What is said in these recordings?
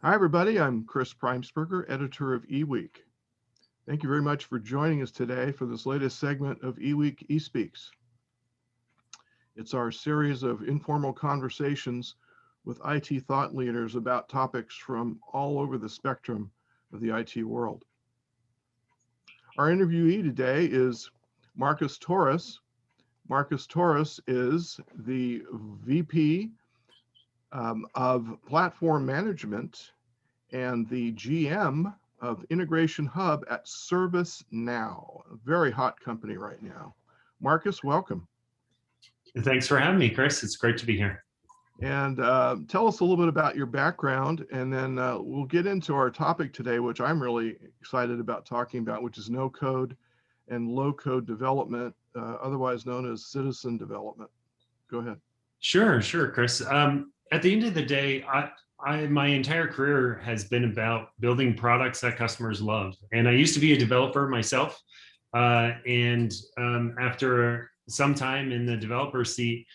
Hi, everybody. I'm Chris Preimesberger, editor of eWEEK. Thank you very much for joining us today for this latest segment of eWEEK eSpeaks. It's our series of informal conversations with IT thought leaders about topics from all over the spectrum of the IT world. Our interviewee today is Marcus Torres. Marcus Torres is the VP of Platform Management and the GM of Integration Hub at ServiceNow, a very hot company right now. Marcus, welcome. Thanks for having me, Chris. It's great to be here. And tell us a little bit about your background, and then we'll get into our topic today, which I'm really excited about talking about, which is no-code and low-code development, otherwise known as citizen development. Go ahead. Sure, Chris. At the end of the day, my entire career has been about building products that customers love. And I used to be a developer myself. And after some time in the developer seat,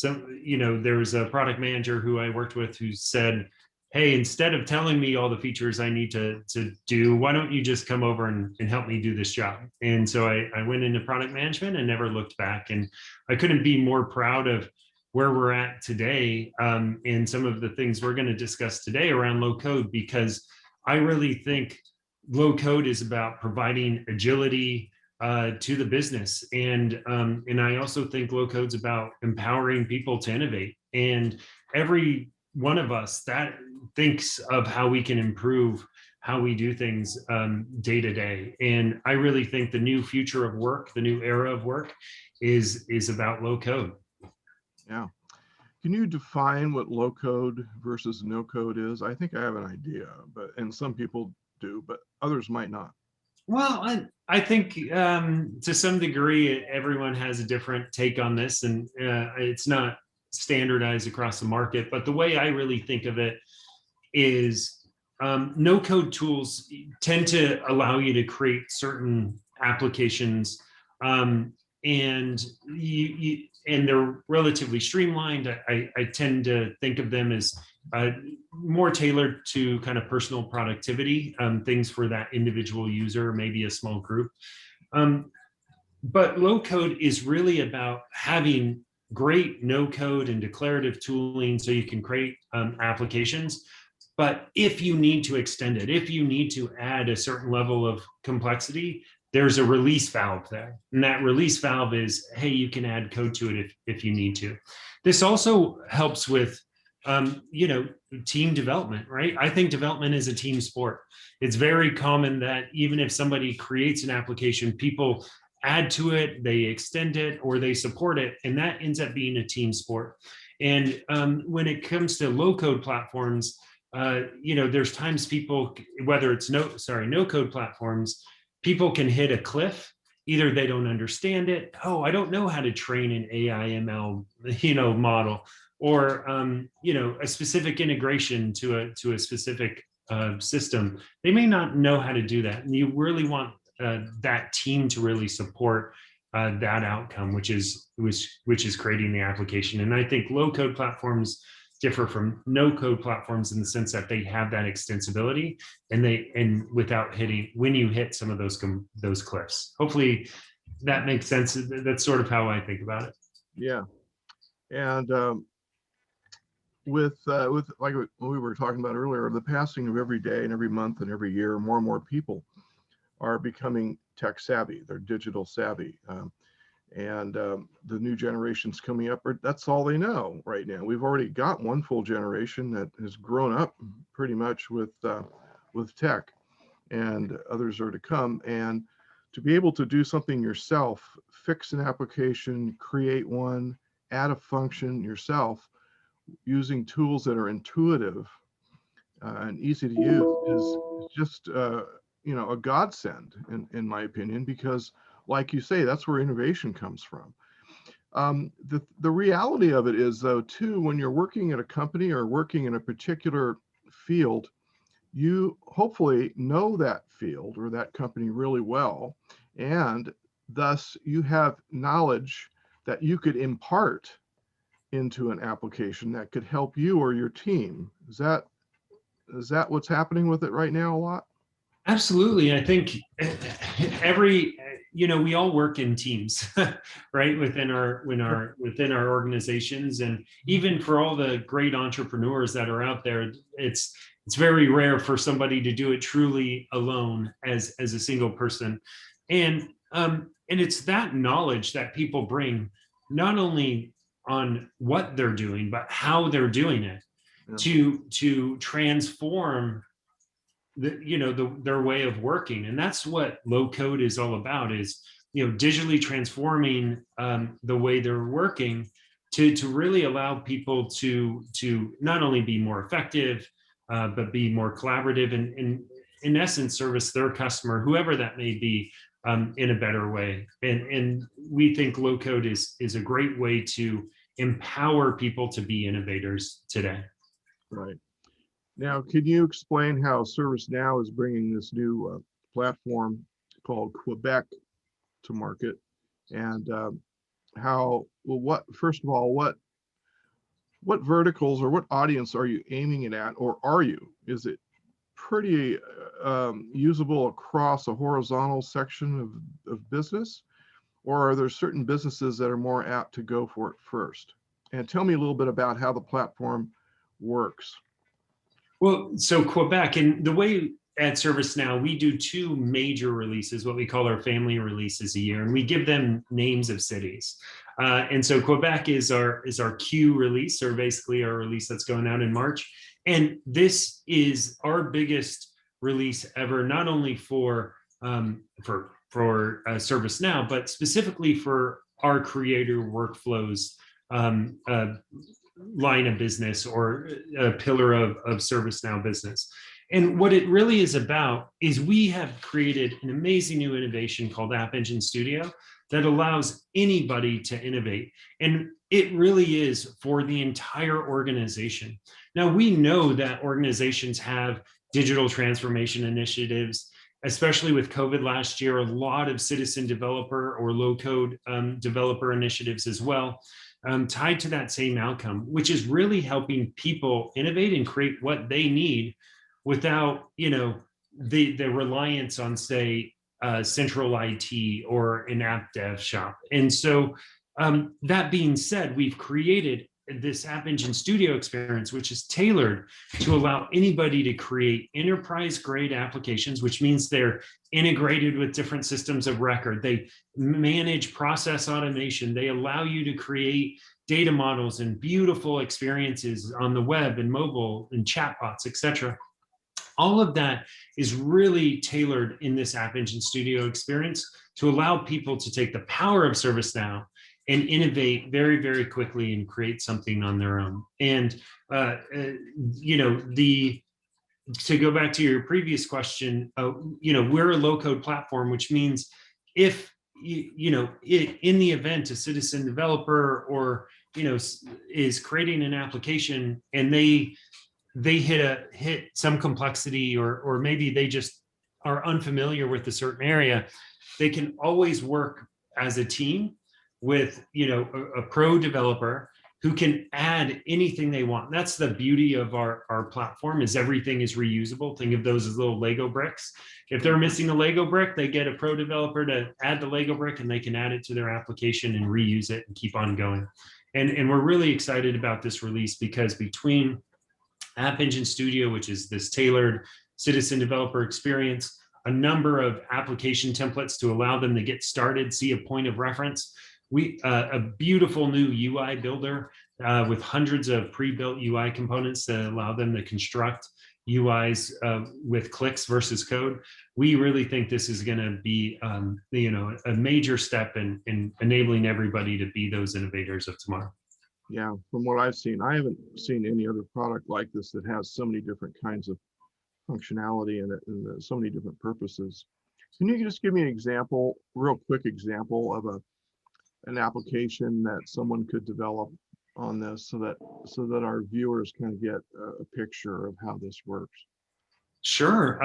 there was a product manager who I worked with who said, hey, instead of telling me all the features I need to do, why don't you just come over and help me do this job? And so I went into product management and never looked back. And I couldn't be more proud of where we're at today, and some of the things we're going to discuss today around low code, because I really think low code is about providing agility to the business, and I also think low code's about empowering people to innovate. And every one of us that thinks of how we can improve how we do things day to day. And I really think the new future of work, the new era of work, is about low code. Yeah. Can you define what low code versus no code is? I think I have an idea, and some people do, but others might not. Well, I think to some degree, everyone has a different take on this, and it's not standardized across the market. But the way I really think of it is no code tools tend to allow you to create certain applications, and they're relatively streamlined. I tend to think of them as more tailored to kind of personal productivity, things for that individual user, maybe a small group. But low code is really about having great no code and declarative tooling so you can create applications. But if you need to extend it, if you need to add a certain level of complexity, there's a release valve there. And that release valve is, hey, you can add code to it if you need to. This also helps with, team development, right? I think development is a team sport. It's very common that even if somebody creates an application, people add to it, they extend it, or they support it, and that ends up being a team sport. And when it comes to low code platforms, there's times people, whether it's no code platforms, people can hit a cliff. Either they don't understand it. Oh, I don't know how to train an AI ML, model, or a specific integration to a specific system. They may not know how to do that, and you really want that team to really support that outcome, which is creating the application. And I think low code platforms differ from no code platforms in the sense that they have that extensibility, and without hitting, when you hit some of those cliffs. Hopefully that makes sense. That's sort of how I think about it. Yeah. And with like we were talking about earlier, the passing of every day and every month and every year, more and more people are becoming tech savvy. They're digital savvy. And the new generations coming up, that's all they know right now. We've already got one full generation that has grown up pretty much with tech, and others are to come. And to be able to do something yourself, fix an application, create one, add a function yourself, using tools that are intuitive and easy to use is just a godsend in my opinion, because like you say, that's where innovation comes from. The reality of it is, though, too, when you're working at a company or working in a particular field, you hopefully know that field or that company really well, and thus you have knowledge that you could impart into an application that could help you or your team. Is that Is that what's happening with it right now a lot? Absolutely. I think we all work in teams, right? Within our organizations. And even for all the great entrepreneurs that are out there, it's very rare for somebody to do it truly alone as a single person. And it's that knowledge that people bring, not only on what they're doing, but how they're doing it, Yeah. to transform their way of working. And that's what low code is all about, is digitally transforming the way they're working to really allow people to not only be more effective, but be more collaborative, and in essence service their customer, whoever that may be, in a better way. And we think low code is a great way to empower people to be innovators today. Right. Now, can you explain how ServiceNow is bringing this new platform called Quebec to market, and first of all, what verticals or what audience are you aiming it at, or is it pretty usable across a horizontal section of business, or are there certain businesses that are more apt to go for it first? And tell me a little bit about how the platform works. Well, so Quebec, and the way at ServiceNow, we do two major releases, what we call our family releases a year, and we give them names of cities. And so Quebec is our Q release, or basically our release that's going out in March. And this is our biggest release ever, not only for ServiceNow, but specifically for our creator workflows line of business, or a pillar of ServiceNow business. And what it really is about is we have created an amazing new innovation called App Engine Studio that allows anybody to innovate. And it really is for the entire organization. Now, we know that organizations have digital transformation initiatives, especially with COVID last year, a lot of citizen developer or low code developer initiatives as well. Tied to that same outcome, which is really helping people innovate and create what they need without, the reliance on, say, central IT or an app dev shop. And so that being said, we've created this App Engine Studio experience, which is tailored to allow anybody to create enterprise grade applications, which means they're integrated with different systems of record. They manage process automation. They allow you to create data models and beautiful experiences on the web and mobile and chatbots, etc. All of that is really tailored in this App Engine Studio experience to allow people to take the power of ServiceNow and innovate very, very quickly and create something on their own. And to go back to your previous question, we're a low code platform, which means if in the event a citizen developer or is creating an application and they hit some complexity, or maybe they just are unfamiliar with a certain area, they can always work as a team with a pro developer who can add anything they want. That's the beauty of our platform, is everything is reusable. Think of those as little Lego bricks. If they're missing a Lego brick, they get a pro developer to add the Lego brick, and they can add it to their application and reuse it and keep on going. And we're really excited about this release, because between App Engine Studio, which is this tailored citizen developer experience, a number of application templates to allow them to get started, see a point of reference, a beautiful new UI builder with hundreds of pre-built UI components that allow them to construct UIs with clicks versus code. We really think this is going to be a major step in enabling everybody to be those innovators of tomorrow. Yeah, from what I've seen, I haven't seen any other product like this that has so many different kinds of functionality in it, and so many different purposes. Can you just give me an example, real quick example of an application that someone could develop on this, so that our viewers can get a picture of how this works? Sure.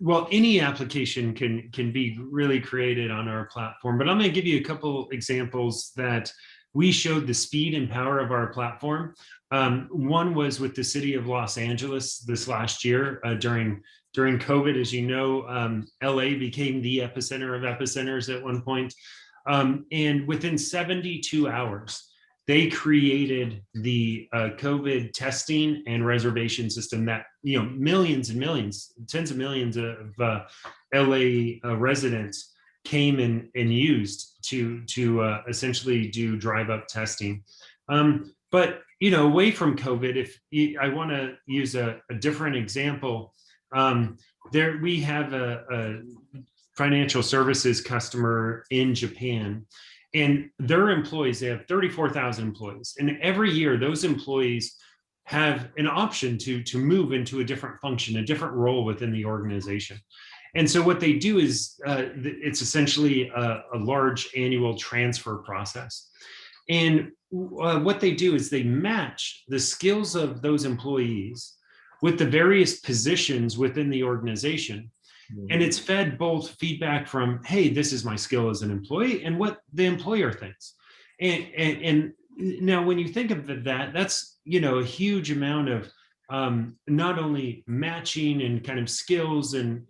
Well, any application can be really created on our platform, but I'm going to give you a couple examples that we showed the speed and power of our platform. One was with the city of Los Angeles this last year during COVID. As you know, LA became the epicenter of epicenters at one point. And within 72 hours, they created the COVID testing and reservation system that, millions and millions, tens of millions of LA residents came and used to essentially do drive-up testing. But away from COVID, if I want to use a different example, there we have a financial services customer in Japan, and their employees, they have 34,000 employees, and every year those employees have an option to move into a different function, a different role within the organization. And so what they do is it's essentially a large annual transfer process. And what they do is they match the skills of those employees with the various positions within the organization. And it's fed both feedback from, hey, this is my skill as an employee, and what the employer thinks. And now when you think of that, that's, a huge amount of not only matching and kind of skills and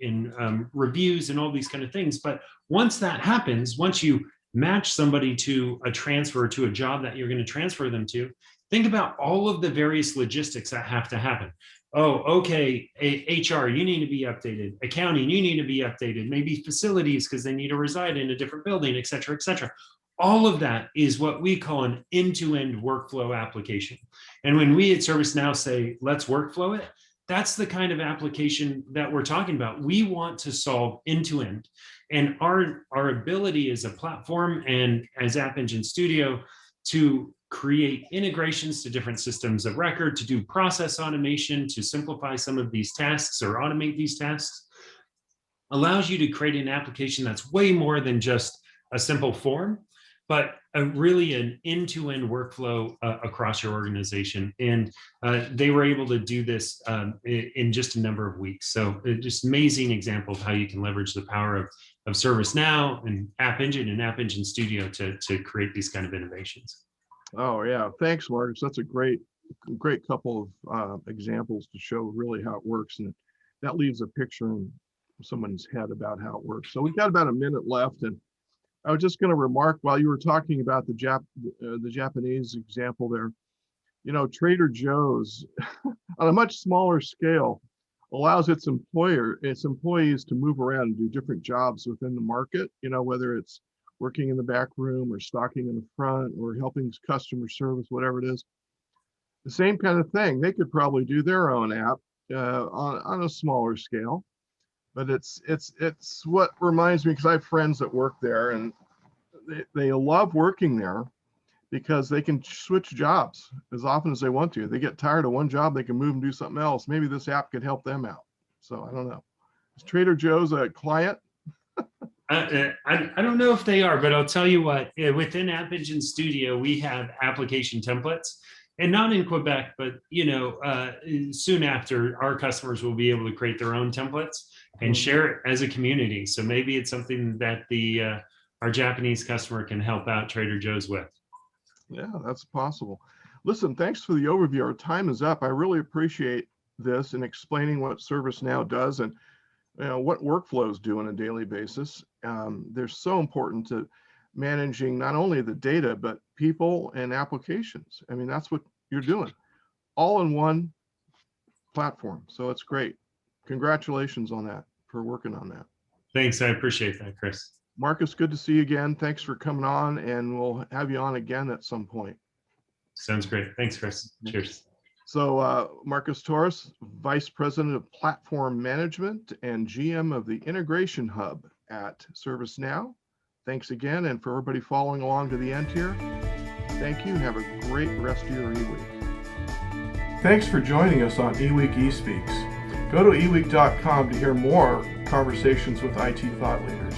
reviews and all these kind of things, but once that happens, once you match somebody to a transfer to a job that you're going to transfer them to, think about all of the various logistics that have to happen. Oh, okay, HR, you need to be updated. Accounting, you need to be updated. Maybe facilities, because they need to reside in a different building, et cetera, et cetera. All of that is what we call an end-to-end workflow application. And when we at ServiceNow say, let's workflow it, that's the kind of application that we're talking about. We want to solve end-to-end. And our ability as a platform and as App Engine Studio to create integrations to different systems of record, to do process automation, to simplify some of these tasks or automate these tasks, allows you to create an application that's way more than just a simple form, but really an end-to-end workflow across your organization. And they were able to do this in just a number of weeks. So just amazing example of how you can leverage the power of ServiceNow and App Engine and App Engine Studio to create these kind of innovations. Oh yeah, thanks, Marcus. That's a great couple of examples to show really how it works, and that leaves a picture in someone's head about how it works. So we've got about a minute left, and I was just going to remark while you were talking about the Japanese example there. Trader Joe's on a much smaller scale allows its employees to move around and do different jobs within the market. Whether it's working in the back room or stocking in the front or helping customer service, whatever it is. The same kind of thing. They could probably do their own app on a smaller scale, but it's what reminds me, because I have friends that work there, and they love working there because they can switch jobs as often as they want to. They get tired of one job, they can move and do something else. Maybe this app could help them out. So I don't know. Is Trader Joe's a client? I don't know if they are, but I'll tell you what, within App Engine Studio, we have application templates, and not in Quebec, but soon after, our customers will be able to create their own templates and share it as a community. So maybe it's something that our Japanese customer can help out Trader Joe's with. Yeah, that's possible. Listen, thanks for the overview. Our time is up. I really appreciate this and explaining what ServiceNow does and what workflows do on a daily basis. They're so important to managing not only the data, but people and applications. I mean, that's what you're doing, all in one platform. So it's great. Congratulations on that, for working on that. Thanks, I appreciate that, Chris. Marcus, good to see you again. Thanks for coming on, and we'll have you on again at some point. Sounds great. Thanks, Chris. Cheers. So Marcus Torres, Vice President of Platform Management and GM of the Integration Hub at ServiceNow. Thanks again. And for everybody following along to the end here, thank you and have a great rest of your eWEEK. Thanks for joining us on eWEEK eSpeaks. Go to eWEEK.com to hear more conversations with IT thought leaders.